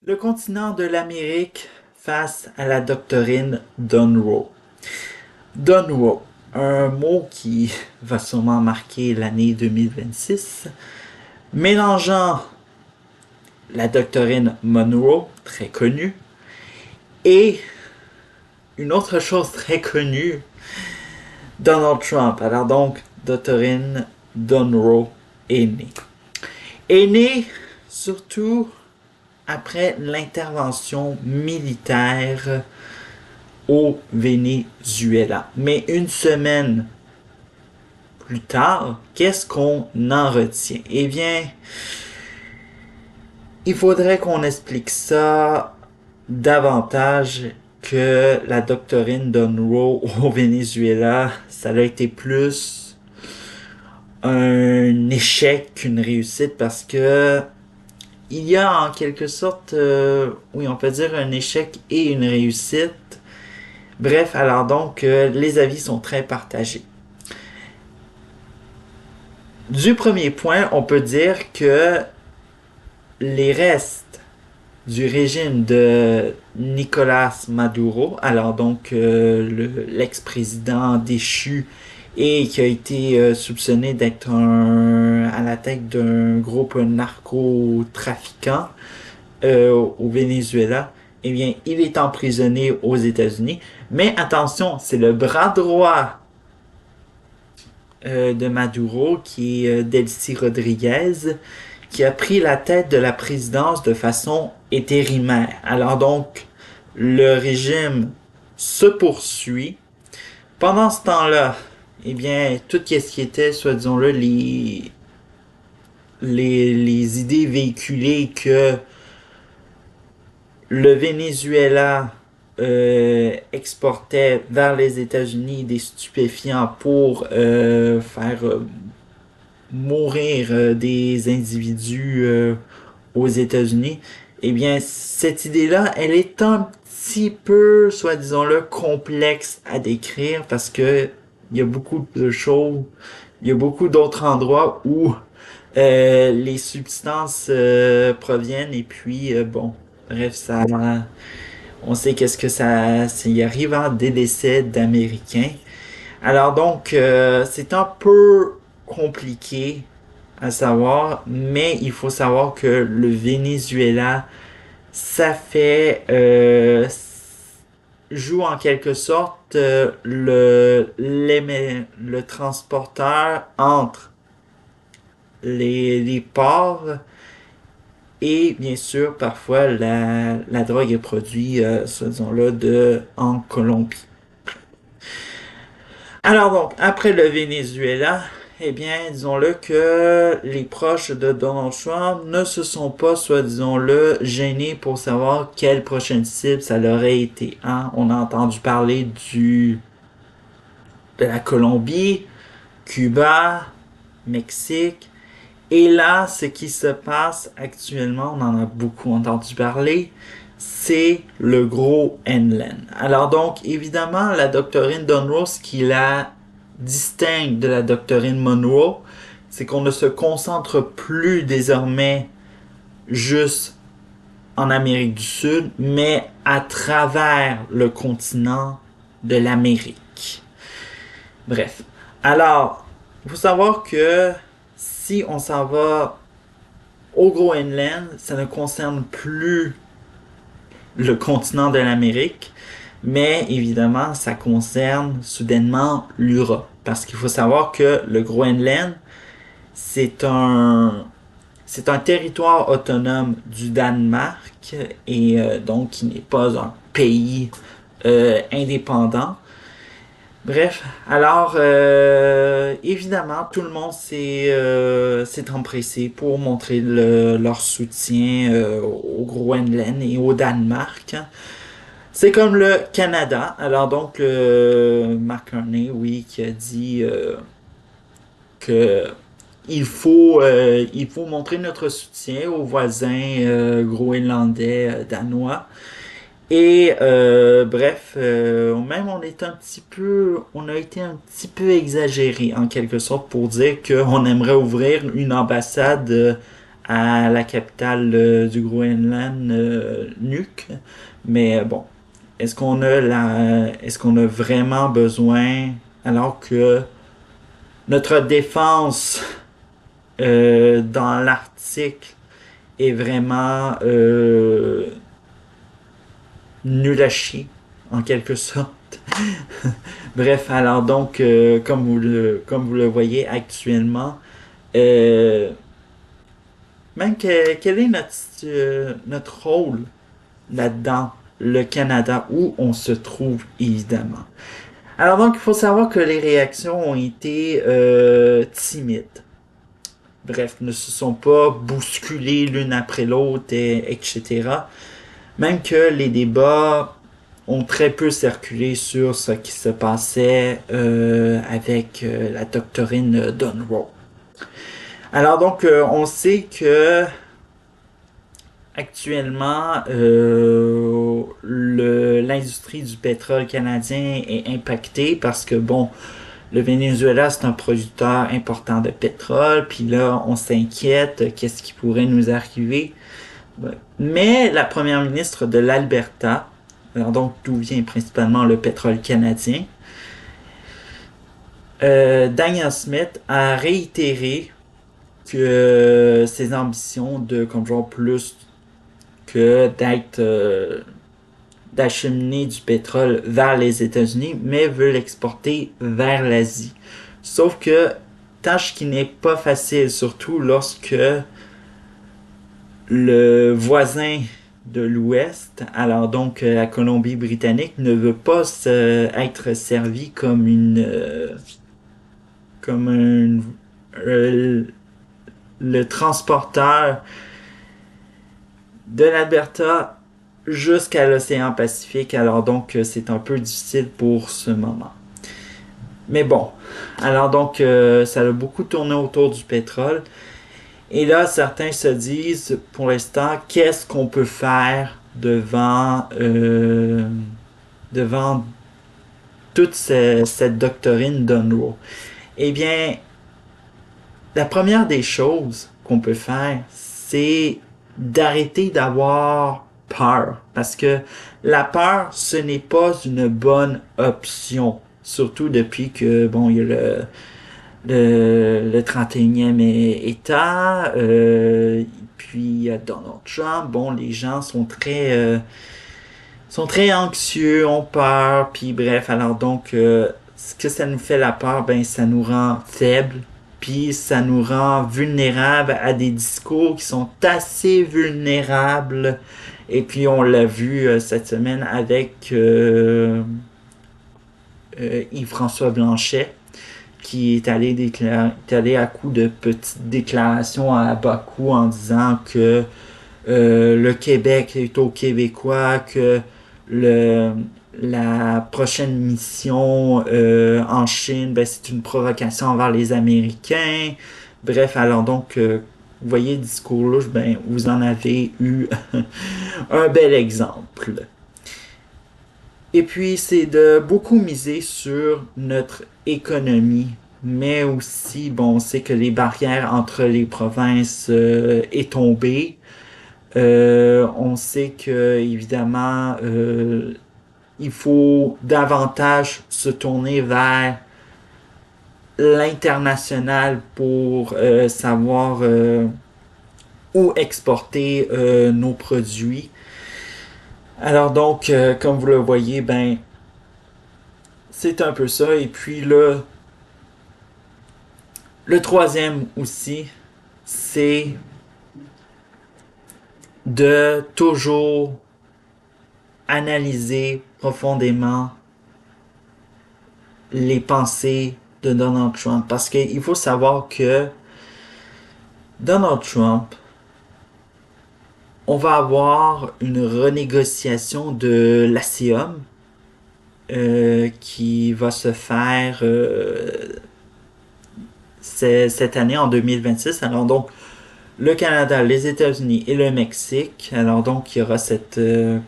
Le continent de l'Amérique face à la doctrine d'Unruh. D'Unruh, un mot qui va sûrement marquer l'année 2026, mélangeant la doctrine Monroe, très connue, et une autre chose très connue, Donald Trump. Alors donc, doctrine d'Unruh est née. Est née surtout après l'intervention militaire au Venezuela. Mais une semaine plus tard, qu'est-ce qu'on en retient? Eh bien, il faudrait qu'on explique ça davantage que la doctrine d'Unruh au Venezuela. Ça a été plus un échec qu'une réussite parce que il y a en quelque sorte, oui, on peut dire un échec et une réussite. Bref, alors donc, les avis sont très partagés. Du premier point, on peut dire que les restes du régime de Nicolas Maduro, alors donc l'ex-président déchu et qui a été soupçonné d'être à la tête d'un groupe narcotrafiquant au Venezuela, eh bien, il est emprisonné aux États-Unis. Mais attention, c'est le bras droit de Maduro, qui est Delcy Rodriguez, qui a pris la tête de la présidence de façon intérimaire. Alors donc, le régime se poursuit. Pendant ce temps-là, eh bien, tout ce qui était, soit disons-le, les idées véhiculées que le Venezuela exportait vers les États-Unis des stupéfiants pour faire mourir des individus aux États-Unis, eh bien, cette idée-là, elle est un petit peu, soit disons-le, complexe à décrire parce que il y a beaucoup de choses, il y a beaucoup d'autres endroits où les substances proviennent et puis, bon, bref, ça, on sait qu'est-ce que ça, y arrive en des décès d'Américains. Alors donc, c'est un peu compliqué à savoir, mais il faut savoir que le Venezuela, ça fait joue en quelque sorte le transporteur entre les ports et bien sûr parfois la drogue est produite, disons-le, en Colombie. Alors donc, après le Venezuela, eh bien, disons-le que les proches de Donald Trump ne se sont pas, soit disons-le, gênés pour savoir quelle prochaine cible ça leur aurait été. Hein? On a entendu parler de la Colombie, Cuba, Mexique. Et là, ce qui se passe actuellement, on en a beaucoup entendu parler, c'est le gros Enlen. Alors donc, évidemment, la doctrine d'Unruh, ce qui la distingue de la doctrine Monroe, c'est qu'on ne se concentre plus désormais juste en Amérique du Sud, mais à travers le continent de l'Amérique. Bref. Alors, il faut savoir que si on s'en va au Groenland, ça ne concerne plus le continent de l'Amérique, mais évidemment, ça concerne soudainement l'Europe. Parce qu'il faut savoir que le Groenland, c'est un, c'est un territoire autonome du Danemark et donc qui n'est pas un pays indépendant. Bref, alors évidemment, tout le monde s'est empressé pour montrer leur soutien au Groenland et au Danemark. C'est comme le Canada. Alors donc, Mark Carney, oui, qui a dit que il faut montrer notre soutien aux voisins groenlandais, danois. Et bref, même on a été un petit peu exagéré en quelque sorte pour dire qu'on aimerait ouvrir une ambassade à la capitale du Groenland, Nuuk. Mais bon, est-ce qu'on a vraiment besoin, alors que notre défense dans l'Arctique est vraiment nul à chier, en quelque sorte. Bref, alors donc, comme vous le voyez actuellement, euh, quel est notre rôle là-dedans, le Canada, où on se trouve évidemment. Alors donc, il faut savoir que les réactions ont été timides. Bref, ne se sont pas bousculées l'une après l'autre, etc. Même que les débats ont très peu circulé sur ce qui se passait avec la doctrine d'Unroe. Alors donc, on sait que actuellement, l'industrie du pétrole canadien est impactée parce que, bon, le Venezuela, c'est un producteur important de pétrole, puis là, on s'inquiète, qu'est-ce qui pourrait nous arriver. Mais la première ministre de l'Alberta, alors donc d'où vient principalement le pétrole canadien, Danielle Smith a réitéré que ses ambitions de contrôler plus que d'acheminer du pétrole vers les États-Unis, mais veut l'exporter vers l'Asie. Sauf que tâche qui n'est pas facile, surtout lorsque le voisin de l'Ouest, alors donc la Colombie-Britannique, ne veut pas être servi comme comme euh, le transporteur de l'Alberta jusqu'à l'océan Pacifique. Alors donc c'est un peu difficile pour ce moment. Mais bon, alors donc ça a beaucoup tourné autour du pétrole. Et là, certains se disent, pour l'instant, qu'est-ce qu'on peut faire devant toute cette doctrine d'Unroe? Eh bien, la première des choses qu'on peut faire, c'est d'arrêter d'avoir peur. Parce que la peur, ce n'est pas une bonne option. Surtout depuis que, bon, il y a le 31e État, puis il y a Donald Trump. Bon, les gens sont très anxieux, ont peur, puis bref, alors donc, ce que ça nous fait la peur, ben ça nous rend faibles, puis ça nous rend vulnérables à des discours qui sont assez vulnérables. Et puis on l'a vu cette semaine avec Yves-François Blanchet, qui est allé à coup de petites déclarations à Bakou en disant que le Québec est aux Québécois, que le, la prochaine mission en Chine, ben, c'est une provocation envers les Américains. Bref, alors donc, vous voyez, le discours-là, ben, vous en avez eu un bel exemple. Et puis, c'est de beaucoup miser sur notre économie, mais aussi, bon, on sait que les barrières entre les provinces est tombée. On sait que, évidemment, il faut davantage se tourner vers l'international pour savoir où exporter nos produits. Alors donc, comme vous le voyez, ben, c'est un peu ça. Et puis là, le troisième aussi, c'est de toujours analyser profondément les pensées de Donald Trump. Parce qu'il faut savoir que Donald Trump, on va avoir une renégociation de l'ASEAN qui va se faire cette année en 2026. Alors donc, le Canada, les États-Unis et le Mexique. Alors donc, il y aura cette,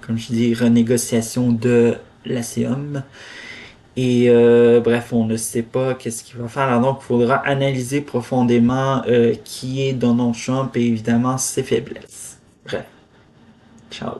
comme je dis, renégociation de l'ASEAN. Et bref, on ne sait pas qu'est-ce qu'il va faire. Alors donc, il faudra analyser profondément qui est Donald Trump et évidemment ses faiblesses. Bref, ciao.